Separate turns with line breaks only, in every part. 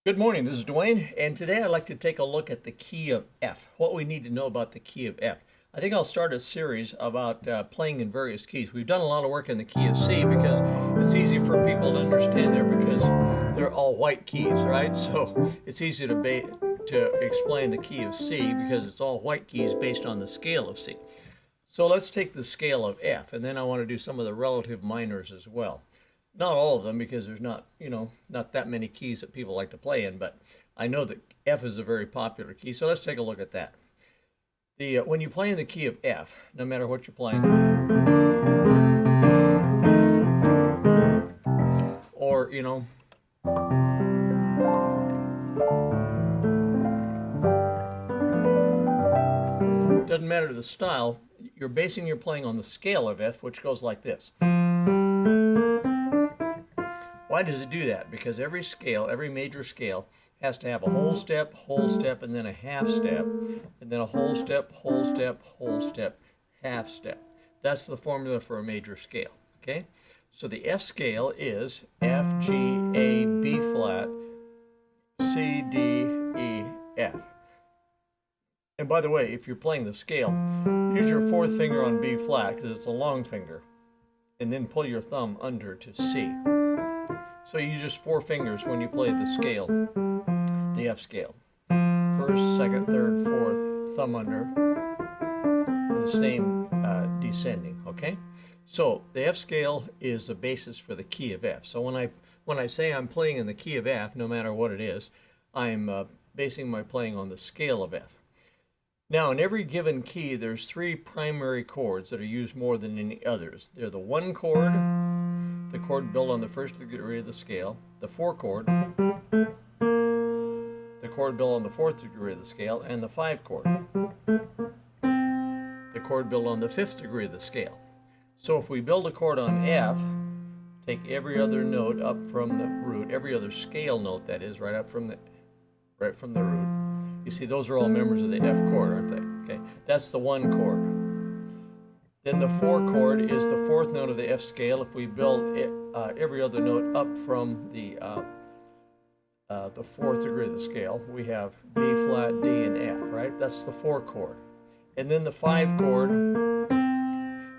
Good morning, this is Dwayne, and today I'd like to take a look at the key of F, what we need to know about the key of F. I think I'll start a series about playing in various keys. We've done a lot of work in the key of C because it's easy for people to understand there because they're all white keys, right? So it's easy to explain the key of C because it's all white keys based on the scale of C. So let's take the scale of F, and then I want to do some of the relative minors as well. Not all of them because there's not that many keys that people like to play in, but I know that F is a very popular key, so let's take a look at that. When you play in the key of F, no matter what you're playing, or doesn't matter the style, you're basing your playing on the scale of F, which goes like this. Why does it do that? Because every scale, every major scale, has to have a whole step, and then a half step, and then a whole step, whole step, half step. That's the formula for a major scale, okay? So the F scale is F, G, A, B flat, C, D, E, F. And by the way, if you're playing the scale, use your fourth finger on B flat because it's a long finger, and then pull your thumb under to C. So you use just four fingers when you play the scale, the F scale. First, second, third, fourth, thumb under, the same descending, okay? So the F scale is the basis for the key of F. So when I say I'm playing in the key of F, no matter what it is, I'm basing my playing on the scale of F. Now, in every given key, there's three primary chords that are used more than any others. They're the one chord, the chord built on the first degree of the scale, the four chord, the chord built on the fourth degree of the scale, and the five chord, the chord built on the fifth degree of the scale. So if we build a chord on F, take every other note up from the root, every other scale note that is, right from the root. You see, those are all members of the F chord, aren't they? Okay, that's the one chord. Then the four chord is the fourth note of the F scale. If we build every other note up from the fourth degree of the scale, we have B flat, D, and F, right? That's the four chord. And then the five chord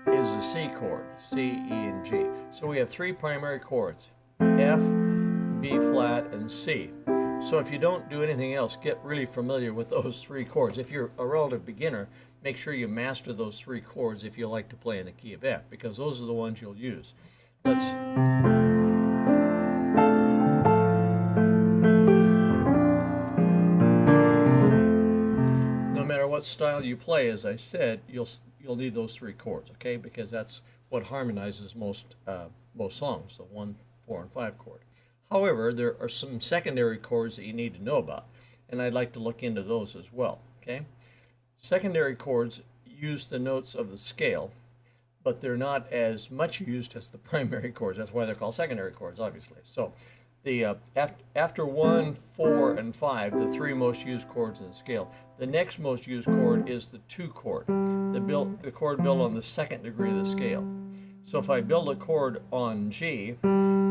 is the C chord, C, E, and G. So we have three primary chords, F, B flat, and C. So if you don't do anything else, get really familiar with those three chords. If you're a relative beginner, make sure you master those three chords if you like to play in the key of F, because those are the ones you'll use. No matter what style you play, as I said, you'll need those three chords, okay? Because that's what harmonizes most songs, the 1, 4, and 5 chord. However, there are some secondary chords that you need to know about, and I'd like to look into those as well, okay? Secondary chords use the notes of the scale, but they're not as much used as the primary chords. That's why they're called secondary chords, obviously. So after 1, 4, and 5, the three most used chords in the scale, the next most used chord is the 2 chord, the chord built on the second degree of the scale. So if I build a chord on G,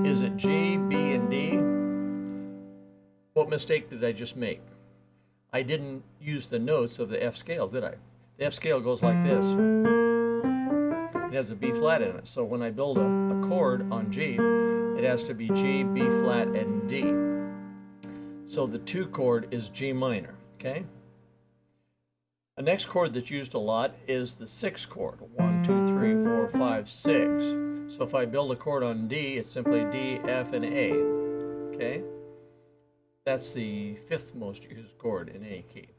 is it G, B, and D? What mistake did I just make? I didn't use the notes of the F scale, did I? The F scale goes like this. It has a B flat in it. So when I build a chord on G, it has to be G, B flat, and D. So the 2 chord is G minor, okay? The next chord that's used a lot is the 6 chord. 1, 2, 3, 4, 5, 6. So if I build a chord on D, it's simply D, F, and A, okay? That's the 5th most used chord in any key.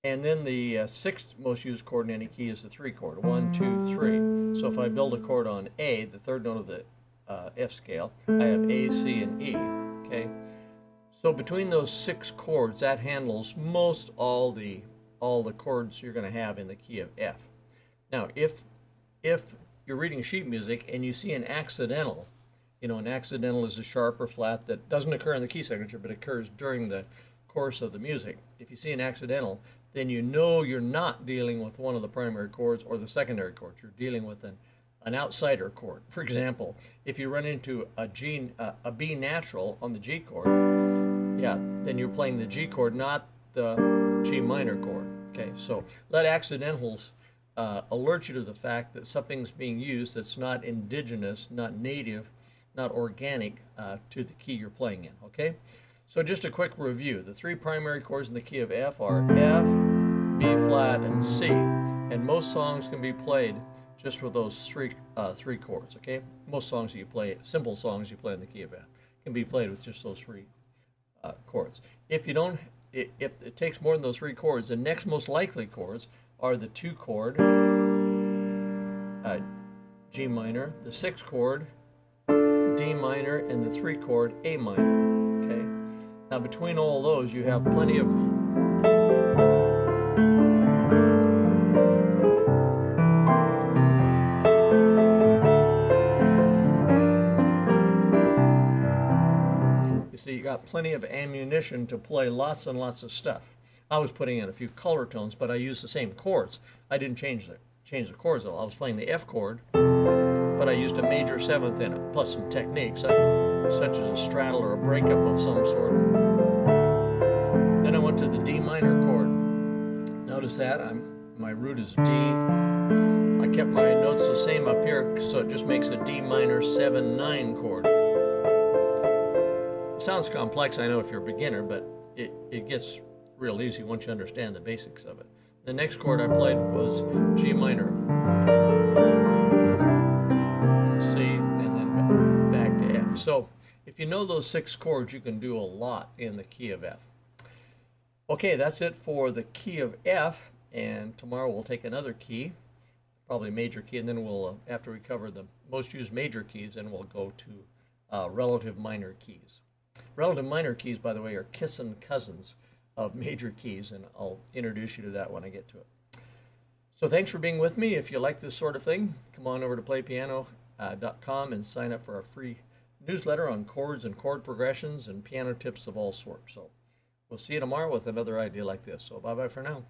And then the 6th most used chord in any key is the 3 chord, 1, 2, 3. So if I build a chord on A, the third note of the F scale, I have A, C, and E, okay? So between those 6 chords, that handles most all the chords you're going to have in the key of F. Now, if you're reading sheet music and you see an accidental, an accidental is a sharp or flat that doesn't occur in the key signature but occurs during the course of the music. If you see an accidental, then you know you're not dealing with one of the primary chords or the secondary chords. You're dealing with an outsider chord. For example, if you run into a B natural on the G chord, yeah, then you're playing the G chord, not the G minor chord. Okay, so let accidentals alert you to the fact that something's being used that's not indigenous, not native, not organic to the key you're playing in. Okay, so just a quick review. The three primary chords in the key of F are F, B flat, and C, and most songs can be played just with those three chords. Okay, most songs that you play, simple songs you play in the key of F, can be played with just those three chords. If you don't, if it takes more than those three chords, the next most likely chords are the 2 chord G minor, the 6 chord D minor, and the 3 chord A minor. Okay, now between all those you have plenty of you got plenty of ammunition to play lots and lots of stuff. I was putting in a few color tones, but I used the same chords. I didn't change the chords at all. I was playing the F chord, but I used a major 7th in it, plus some techniques, such as a straddle or a breakup of some sort. Then I went to the D minor chord. Notice that my root is D. I kept my notes the same up here, so it just makes a D minor 7/9 chord. It sounds complex, I know, if you're a beginner, but it gets real easy once you understand the basics of it. The next chord I played was G minor, C, and then back to F. So if you know those 6 chords, you can do a lot in the key of F. Okay, that's it for the key of F, and tomorrow we'll take another key, probably a major key, and then we'll, after we cover the most used major keys, then we'll go to relative minor keys. Relative minor keys, by the way, are kissing cousins of major keys, and I'll introduce you to that when I get to it. So thanks for being with me. If you like this sort of thing, come on over to playpiano.com and sign up for our free newsletter on chords and chord progressions and piano tips of all sorts. So we'll see you tomorrow with another idea like this. So bye-bye for now.